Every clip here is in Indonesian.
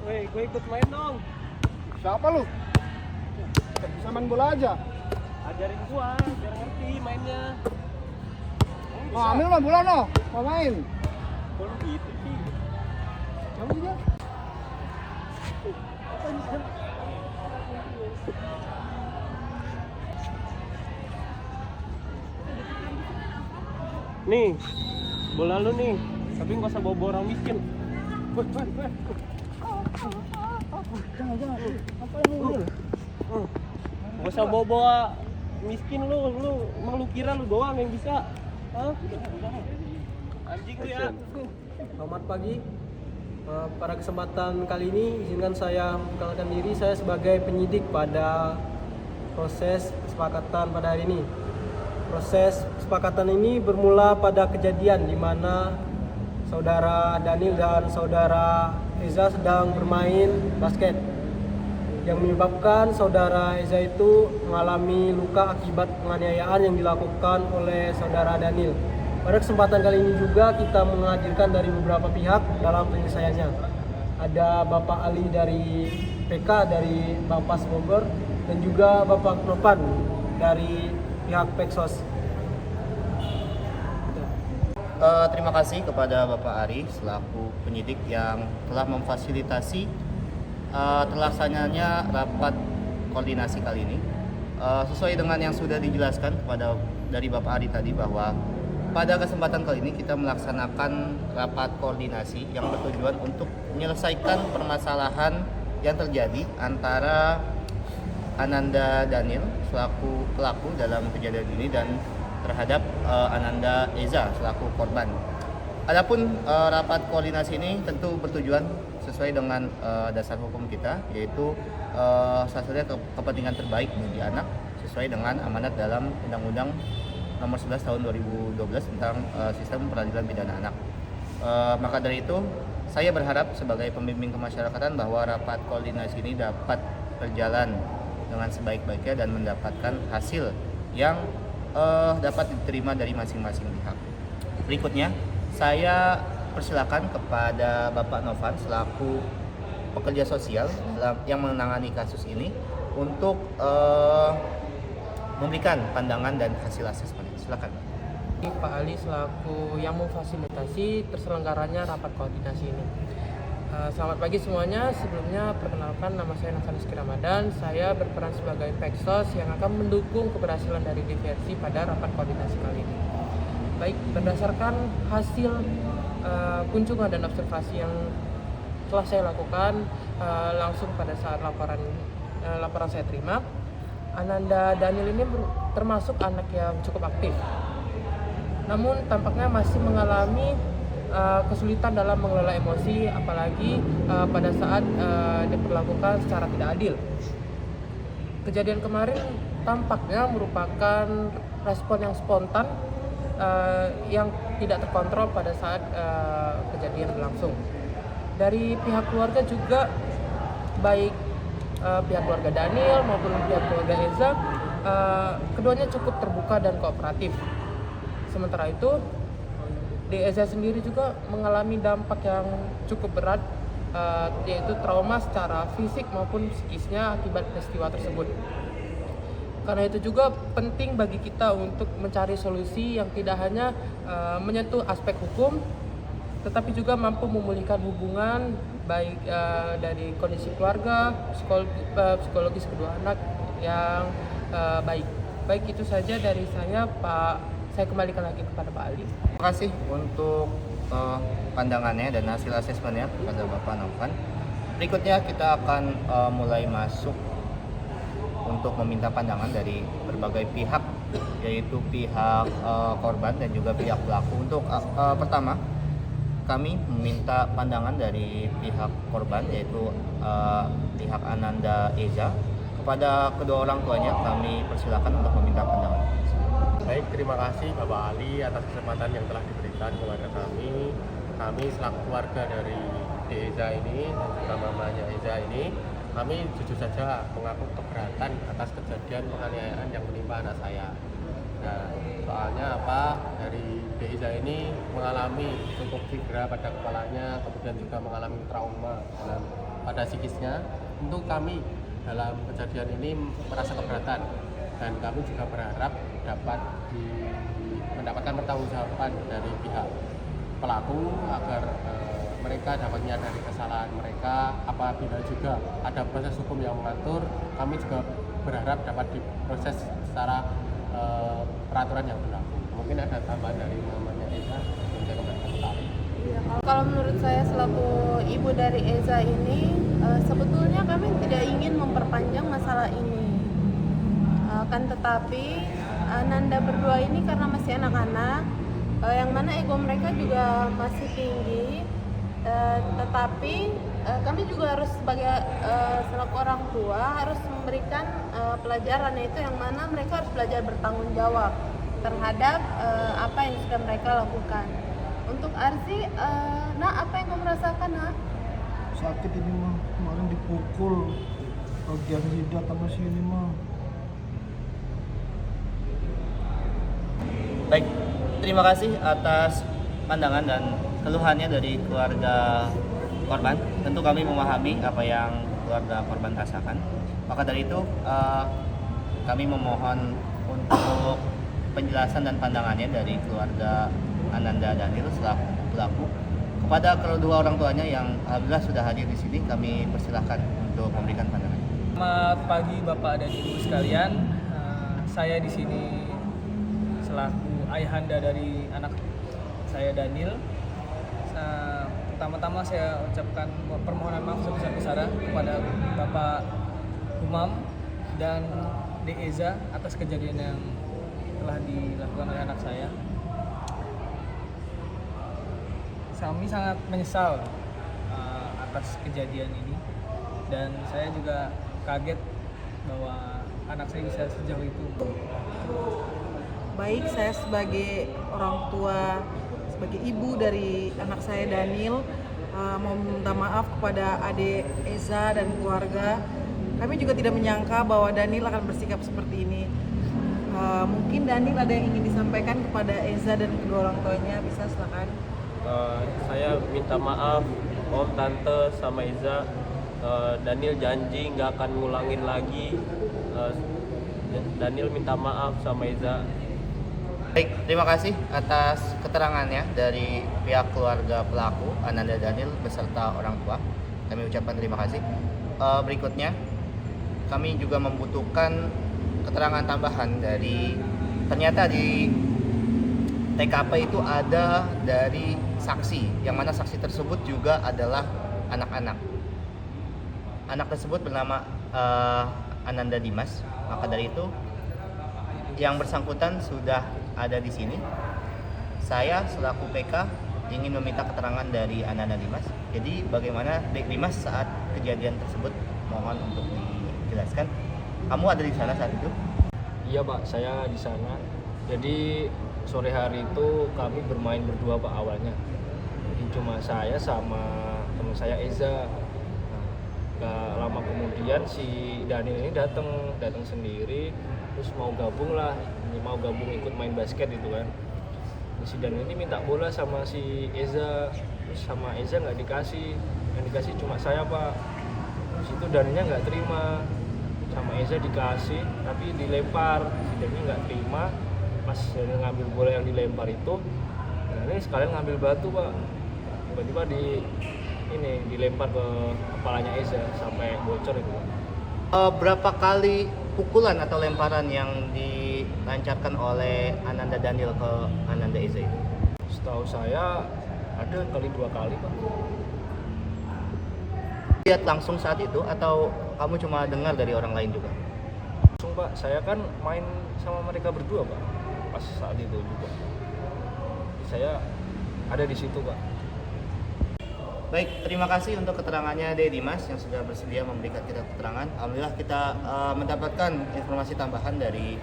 Woi, gue ikut main dong. Siapa lu? Bisa main bola aja. Ajarin gua, biar ngerti mainnya. Nah, ambil lah bola no. Mau main. Kok lu gitu sih? Kamu dia. Nih, bola lu nih. Tapi nggak usah bawa orang miskin. Apa lu? Nggak usah bawa miskin lu. Emang lu kira lu doang yang bisa? Hah? Anjing lu ya. Selamat pagi. Pada kesempatan kali ini izinkan saya memperkenalkan diri. Saya sebagai penyidik pada proses kesepakatan pada hari ini. Proses kesepakatan ini bermula pada kejadian di mana saudara Daniel dan saudara Eza sedang bermain basket yang menyebabkan saudara Eza itu mengalami luka akibat penganiayaan yang dilakukan oleh saudara Daniel. Pada kesempatan kali ini juga kita menghadirkan dari beberapa pihak dalam penyelesaiannya. Ada Bapak Ali dari PK dari Bapak Bogor dan juga Bapak Nopan dari pihak Peksos. Terima kasih kepada Bapak Ari selaku penyidik yang telah memfasilitasi terlaksananya rapat koordinasi kali ini. Sesuai dengan yang sudah dijelaskan kepada dari Bapak Ari tadi bahwa pada kesempatan kali ini kita melaksanakan rapat koordinasi yang bertujuan untuk menyelesaikan permasalahan yang terjadi antara Ananda Daniel selaku pelaku dalam kejadian ini dan terhadap Ananda Eza selaku korban. Adapun rapat koordinasi ini tentu bertujuan sesuai dengan dasar hukum kita, yaitu salah satunya kepentingan terbaik bagi anak sesuai dengan amanat dalam Undang-Undang Nomor 11 Tahun 2012 tentang Sistem Peradilan Pidana Anak. Maka dari itu, saya berharap sebagai pembimbing kemasyarakatan bahwa rapat koordinasi ini dapat berjalan dengan sebaik-baiknya dan mendapatkan hasil yang dapat diterima dari masing-masing pihak. Berikutnya, saya persilakan kepada Bapak Novan selaku pekerja sosial yang menangani kasus ini untuk memberikan pandangan dan hasil asesmen. Silakan. Pak Ali selaku yang memfasilitasi terselenggaranya rapat koordinasi ini. Selamat pagi semuanya. Sebelumnya perkenalkan, nama saya Novan Rizky Ramadan. Saya berperan sebagai Peksos yang akan mendukung keberhasilan dari diversi pada rapat koordinasi kali ini. Baik, berdasarkan hasil kunjungan dan observasi yang telah saya lakukan langsung pada saat laporan saya terima, Ananda Daniel ini termasuk anak yang cukup aktif. Namun tampaknya masih mengalami kesulitan dalam mengelola emosi, apalagi pada saat diperlakukan secara tidak adil. Kejadian kemarin tampaknya merupakan respon yang spontan yang tidak terkontrol pada saat kejadian berlangsung. Dari pihak keluarga juga, baik pihak keluarga Daniel maupun pihak keluarga Eza, keduanya cukup terbuka dan kooperatif. Sementara itu, Eza sendiri juga mengalami dampak yang cukup berat, yaitu trauma secara fisik maupun psikisnya akibat peristiwa tersebut. Karena itu juga penting bagi kita untuk mencari solusi yang tidak hanya menyentuh aspek hukum, tetapi juga mampu memulihkan hubungan baik dari kondisi keluarga, psikologis kedua anak yang baik. Baik, itu saja dari saya, Pak. Saya kembalikan lagi kepada Pak Ali. Terima kasih untuk pandangannya dan hasil asesmennya kepada Bapak Novan. Berikutnya kita akan mulai masuk untuk meminta pandangan dari berbagai pihak, yaitu pihak korban dan juga pihak pelaku. Untuk pertama, kami meminta pandangan dari pihak korban, yaitu pihak Ananda Eza. Kepada kedua orang tuanya kami persilakan untuk meminta pandangan. Baik, terima kasih Bapak Ali atas kesempatan yang telah diberikan kepada kami. Kami selaku keluarga dari Eza ini dan juga mamanya Eza ini, kami jujur saja mengaku keberatan atas kejadian penganiayaan yang menimpa anak saya. Nah, soalnya apa, dari Deza ini mengalami cukup cedera pada kepalanya, kemudian juga mengalami trauma pada psikisnya. Tentu kami dalam kejadian ini merasa keberatan, dan kami juga berharap dapat mendapatkan pertanggungjawaban dari pihak pelaku agar mereka dapat menyadari kesalahan mereka. Apabila juga ada proses hukum yang mengatur, kami juga berharap dapat diproses secara peraturan yang berlaku. Mungkin ada tambahan dari mamanya Eza yang saya kembalikan ke kami. Ya, kalau menurut saya selaku ibu dari Eza ini, sebetulnya kami tidak ingin memperpanjang masalah ini. Kan tetapi Ananda berdua ini karena masih anak-anak, yang mana ego mereka juga masih tinggi, tetapi kami juga harus sebagai selaku orang tua harus memberikan pelajaran, yaitu yang mana mereka harus belajar bertanggung jawab terhadap apa yang sudah mereka lakukan. Untuk Arzi, apa yang kamu rasakan, Nak? Sakit ini mah, kemarin dipukul bagian jidat sama sini mah. Baik, terima kasih atas pandangan dan keluhannya dari keluarga korban. Tentu kami memahami apa yang keluarga korban rasakan. Maka dari itu kami memohon untuk penjelasan dan pandangannya dari keluarga Ananda Daniel selaku pelaku kepada kedua orang tuanya yang alhamdulillah sudah hadir di sini. Kami persilahkan untuk memberikan pandangan. Selamat pagi Bapak dan Ibu sekalian. Saya di sini selaku ayahanda dari anak saya Daniel. Pertama-tama saya ucapkan permohonan maaf sebesar-besarnya kepada Bapak Umam dan Deza atas kejadian yang telah dilakukan oleh anak saya. Kami sangat menyesal atas kejadian ini, dan saya juga kaget bahwa anak saya bisa sejauh itu. Baik, saya sebagai orang tua, sebagai ibu dari anak saya Daniel, mau minta maaf kepada adik Eza dan keluarga. Kami juga tidak menyangka bahwa Daniel akan bersikap seperti ini. Mungkin Daniel ada yang ingin disampaikan kepada Eza dan kedua orang tuanya, bisa silakan. Saya minta maaf Om, Tante, sama Eza. Daniel janji nggak akan ngulangin lagi. Daniel minta maaf sama Eza. Baik, terima kasih atas keterangannya dari pihak keluarga pelaku Ananda Daniel beserta orang tua. Kami ucapkan terima kasih. Berikutnya, kami juga membutuhkan keterangan tambahan dari, ternyata di TKP itu ada dari saksi, yang mana saksi tersebut juga adalah anak-anak. Anak tersebut bernama Ananda Dimas. Maka dari itu, yang bersangkutan sudah ada di sini. Saya selaku PK ingin meminta keterangan dari Ananda Dimas. Jadi bagaimana Dimas saat kejadian tersebut? Mohon untuk dijelaskan. Kamu ada di sana saat itu? Iya Pak, saya di sana. Jadi sore hari itu kami bermain berdua Pak awalnya. Jadi cuma saya sama teman saya Eza. Gak lama kemudian si Daniel ini datang sendiri, terus mau gabung ikut main basket itu kan. Si Daniel ini minta bola sama si Eza, terus sama Eza nggak dikasih, yang dikasih cuma saya Pak. Terus itu Danielnya nggak terima, sama Eza dikasih tapi dilempar. Si Daniel nggak terima, pas Daniel ngambil bola yang dilempar itu, Daniel sekalian ngambil batu Pak. Tiba-tiba dilempar ke kepalanya Eza sampai bocor itu. Berapa kali pukulan atau lemparan yang dilancarkan oleh Ananda Daniel ke Ananda Eza itu? Setahu saya ada kali 2 kali Pak. Lihat langsung saat itu atau kamu cuma dengar dari orang lain juga? Langsung Pak, saya kan main sama mereka berdua Pak. Pas saat itu juga. Saya ada di situ Pak. Baik, terima kasih untuk keterangannya Dimas yang sudah bersedia memberikan kita keterangan. Alhamdulillah kita mendapatkan informasi tambahan dari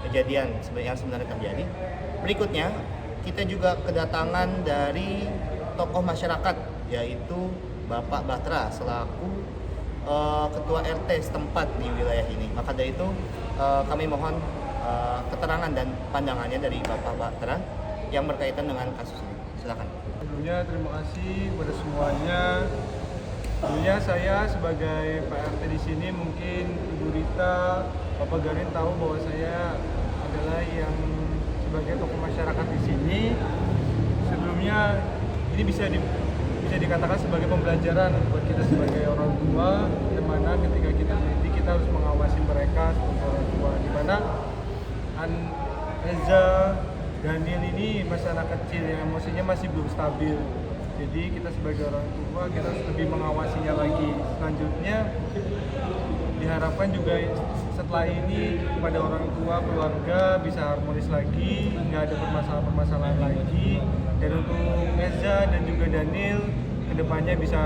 kejadian yang sebenarnya terjadi. Berikutnya, kita juga kedatangan dari tokoh masyarakat, yaitu Bapak Batra selaku Ketua RT setempat di wilayah ini. Maka dari itu kami mohon keterangan dan pandangannya dari Bapak Batra yang berkaitan dengan kasus ini. Silakan. Sebelumnya terima kasih kepada semuanya. Sebelumnya saya sebagai Pak RT di sini, mungkin Ibu Rita, Bapak Garin tahu bahwa saya adalah yang sebagai tokoh masyarakat di sini. Sebelumnya ini bisa dikatakan sebagai pembelajaran buat kita sebagai orang tua, di mana ketika kita mendidik kita harus mengawasi mereka sebagai orang tua. Di mana Eza, Daniel ini masih anak kecil yang emosinya masih belum stabil. Jadi kita sebagai orang tua kita harus lebih mengawasinya lagi. Selanjutnya diharapkan juga setelah ini kepada orang tua keluarga bisa harmonis lagi, nggak ada permasalahan-permasalahan lagi. Dan untuk Eza dan juga Daniel kedepannya bisa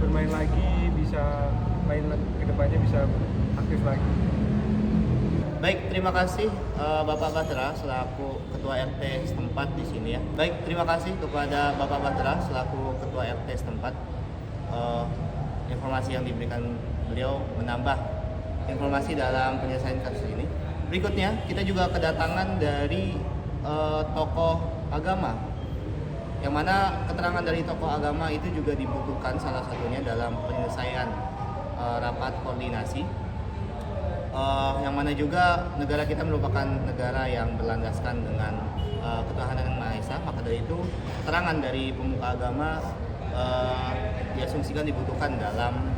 bermain lagi, bisa main kedepannya bisa aktif lagi. Baik, terima kasih Bapak Batra selaku Ketua RT setempat di sini ya. Baik, terima kasih kepada Bapak Batra selaku Ketua RT setempat. Informasi yang diberikan beliau menambah informasi dalam penyelesaian kasus ini. Berikutnya, kita juga kedatangan dari tokoh agama, yang mana keterangan dari tokoh agama itu juga dibutuhkan salah satunya dalam penyelesaian rapat koordinasi. Yang mana juga negara kita merupakan negara yang berlandaskan dengan ketuhanan yang Maha Esa. Maka dari itu keterangan dari pemuka agama diasumsikan dibutuhkan dalam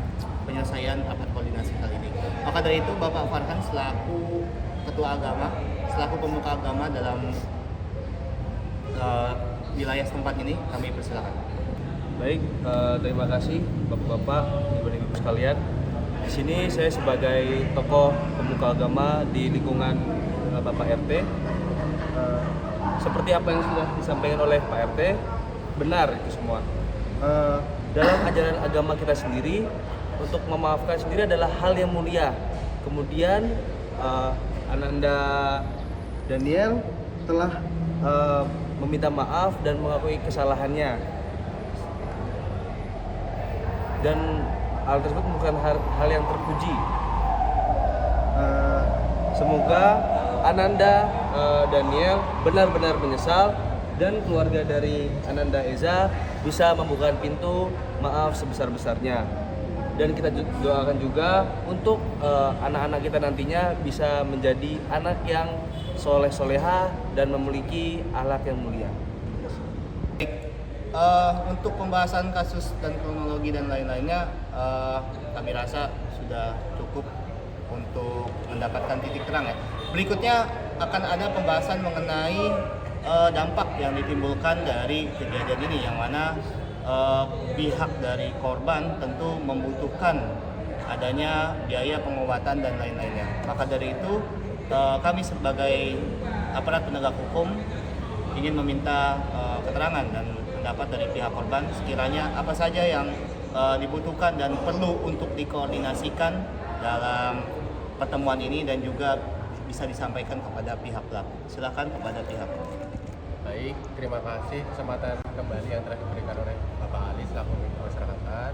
penyelesaian rapat koordinasi kali ini. Maka dari itu Bapak Farhan selaku ketua agama, selaku pemuka agama dalam wilayah setempat ini kami persilakan. Baik, terima kasih Bapak-bapak, Ibu-ibu sekalian. Di sini saya sebagai tokoh pemuka agama di lingkungan Bapak RT. Seperti apa yang sudah disampaikan oleh Pak RT, benar itu semua. Dalam ajaran agama kita sendiri, untuk memaafkan sendiri adalah hal yang mulia. Kemudian Ananda Daniel telah meminta maaf dan mengakui kesalahannya. Dan hal tersebut bukan hal yang terpuji. Semoga Ananda Daniel benar-benar menyesal dan keluarga dari Ananda Eza bisa membuka pintu maaf sebesar-besarnya. Dan kita doakan juga untuk anak-anak kita nantinya bisa menjadi anak yang soleh-soleha dan memiliki akhlak yang mulia. Untuk pembahasan kasus dan kronologi dan lain-lainnya, kami rasa sudah cukup untuk mendapatkan titik terang ya. Berikutnya akan ada pembahasan mengenai dampak yang ditimbulkan dari kejadian ini, yang mana pihak dari korban tentu membutuhkan adanya biaya pengobatan dan lain-lainnya. Maka dari itu kami sebagai aparat penegak hukum ingin meminta keterangan dan pendapat dari pihak korban sekiranya apa saja yang dibutuhkan dan perlu untuk dikoordinasikan dalam pertemuan ini dan juga bisa disampaikan kepada pihak pelaku. Silakan kepada pihak. Baik, terima kasih kesempatan kembali yang telah diberikan oleh Bapak Ali selaku masyarakat.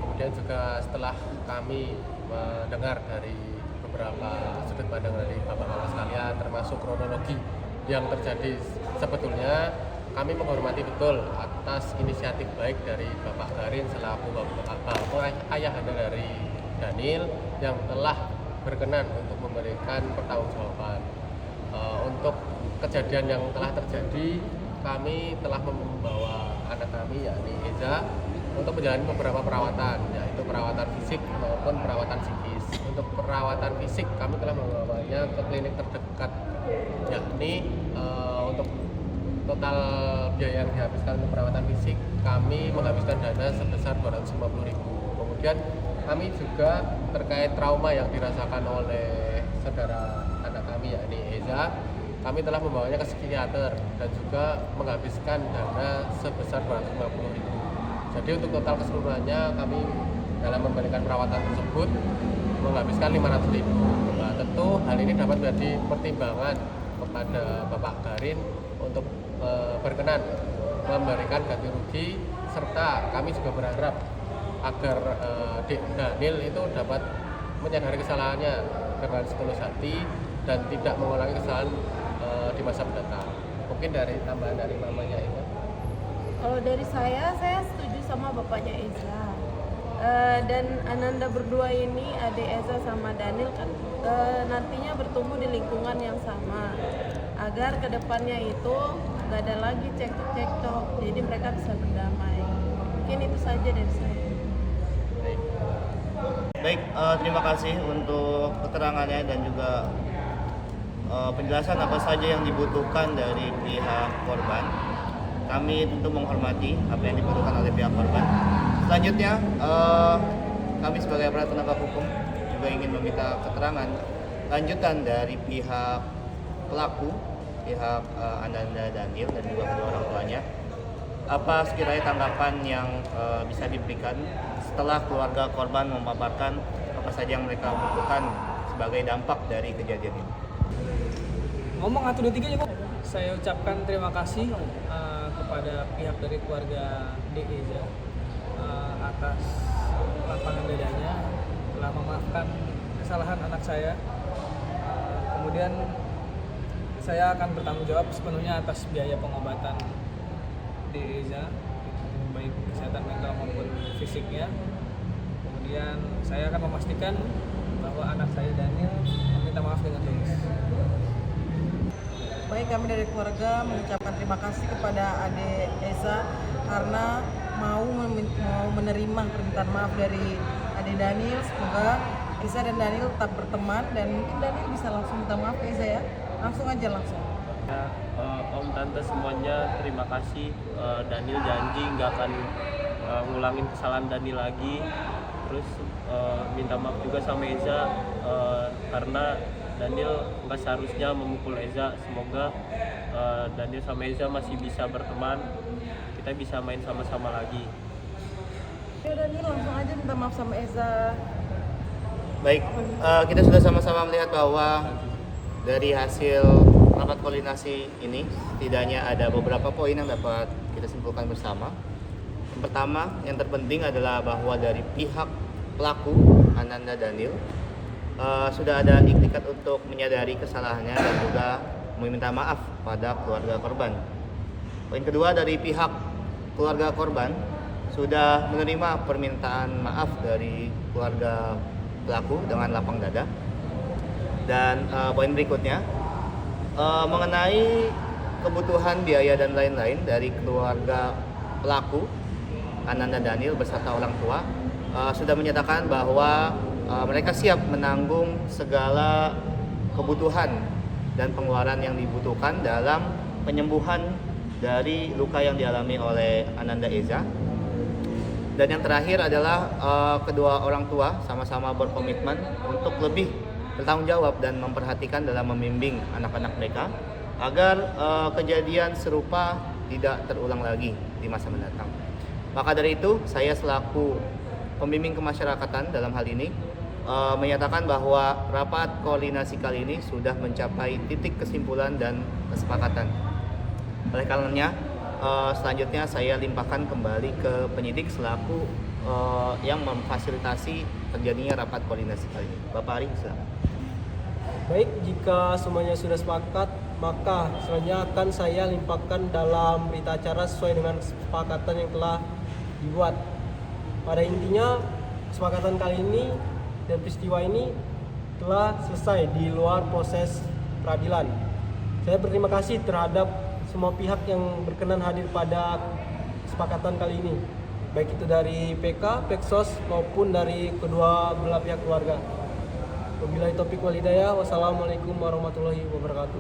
Kemudian juga setelah kami mendengar dari beberapa sudut pandang dari Bapak-bapak sekalian, termasuk kronologi yang terjadi, sebetulnya kami menghormati betul atas inisiatif baik dari Bapak Garin selaku ayahanda dari Daniel yang telah berkenan untuk memberikan pertanggungjawaban. Untuk kejadian yang telah terjadi, kami telah membawa anak kami yakni Eza untuk menjalani beberapa perawatan, yaitu perawatan fisik maupun perawatan psikis. Untuk perawatan fisik kami telah membawanya ke klinik terdekat, yakni untuk total biaya yang dihabiskan untuk perawatan fisik kami menghabiskan dana sebesar 250.000. Kemudian kami juga terkait trauma yang dirasakan oleh saudara anak kami yakni Eza, kami telah membawanya ke psikiater dan juga menghabiskan dana sebesar 250.000. Jadi untuk total keseluruhannya kami dalam memberikan perawatan tersebut menghabiskan 500.000. Nah, tentu hal ini dapat menjadi pertimbangan kepada Bapak Garin untuk berkenan memberikan ganti rugi, serta kami juga berharap agar Daniel itu dapat menyadari kesalahannya dengan setulus hati dan tidak mengulangi kesalahan di masa mendatang. Mungkin dari tambahan dari mamanya itu. Kalau dari saya setuju sama bapaknya Eza. Dan Ananda berdua ini, adik Eza sama Daniel kan nantinya bertumbuh di lingkungan yang sama, agar kedepannya itu nggak ada lagi cekcok, jadi mereka bisa berdamai. Mungkin itu saja dari saya. Baik, terima kasih untuk keterangannya dan juga penjelasan apa saja yang dibutuhkan dari pihak korban. Kami tentu menghormati apa yang dibutuhkan oleh pihak korban. Selanjutnya, kami sebagai aparat penegak hukum juga ingin meminta keterangan lanjutan dari pihak pelaku, pihak Ananda Daniel dan juga kedua orang tuanya. Apa sekiranya tanggapan yang bisa diberikan setelah keluarga korban memaparkan apa saja yang mereka butuhkan sebagai dampak dari kejadian ini? Ngomong 1, 2, 3 ya, Pak. Saya ucapkan terima kasih kepada pihak dari keluarga Eza atas lapangan dadanya telah memaafkan kesalahan anak saya. Kemudian saya akan bertanggung jawab sepenuhnya atas biaya pengobatan Eza, baik kesehatan mental maupun fisiknya. Kemudian saya akan memastikan bahwa anak saya Daniel meminta maaf dengan tulus. Baik, kami dari keluarga mengucapkan terima kasih kepada Ade Eza karena mau menerima permintaan maaf dari Ade Daniel. Semoga Eza dan Daniel tetap berteman dan mungkin Daniel bisa langsung minta maaf ke Eza ya. Langsung aja langsung. Ya, Om Tante semuanya terima kasih. Daniel janji nggak akan ngulangin kesalahan Daniel lagi. Terus minta maaf juga sama Eza karena Daniel nggak seharusnya memukul Eza. Semoga Daniel sama Eza masih bisa berteman, kita bisa main sama-sama lagi. Ya Daniel langsung aja minta maaf sama Eza. Baik, kita sudah sama-sama melihat bahwa dari hasil rapat koordinasi ini setidaknya ada beberapa poin yang dapat kita simpulkan bersama. Yang pertama, yang terpenting adalah bahwa dari pihak pelaku Ananda Daniel sudah ada iktikat untuk menyadari kesalahannya dan juga meminta maaf pada keluarga korban. Poin kedua, dari pihak keluarga korban sudah menerima permintaan maaf dari keluarga pelaku dengan lapang dada. Dan poin berikutnya mengenai kebutuhan biaya dan lain-lain dari keluarga pelaku Ananda Daniel beserta orang tua sudah menyatakan bahwa mereka siap menanggung segala kebutuhan dan pengeluaran yang dibutuhkan dalam penyembuhan dari luka yang dialami oleh Ananda Eza. Dan yang terakhir adalah kedua orang tua sama-sama berkomitmen untuk lebih bertanggung jawab dan memperhatikan dalam membimbing anak-anak mereka agar kejadian serupa tidak terulang lagi di masa mendatang. Maka dari itu, saya selaku pembimbing kemasyarakatan dalam hal ini menyatakan bahwa rapat koordinasi kali ini sudah mencapai titik kesimpulan dan kesepakatan. Oleh karenanya, selanjutnya saya limpahkan kembali ke penyidik selaku yang memfasilitasi terjadinya rapat koordinasi kali ini. Bapak Ari, silakan. Baik, jika semuanya sudah sepakat, maka selanjutnya akan saya limpahkan dalam berita acara sesuai dengan kesepakatan yang telah dibuat. Pada intinya, kesepakatan kali ini dan peristiwa ini telah selesai di luar proses peradilan. Saya berterima kasih terhadap semua pihak yang berkenan hadir pada kesepakatan kali ini, baik itu dari PK, Peksos maupun dari kedua belah pihak keluarga. Wabillahi taufiq wal hidayah. Wassalamualaikum warahmatullahi wabarakatuh.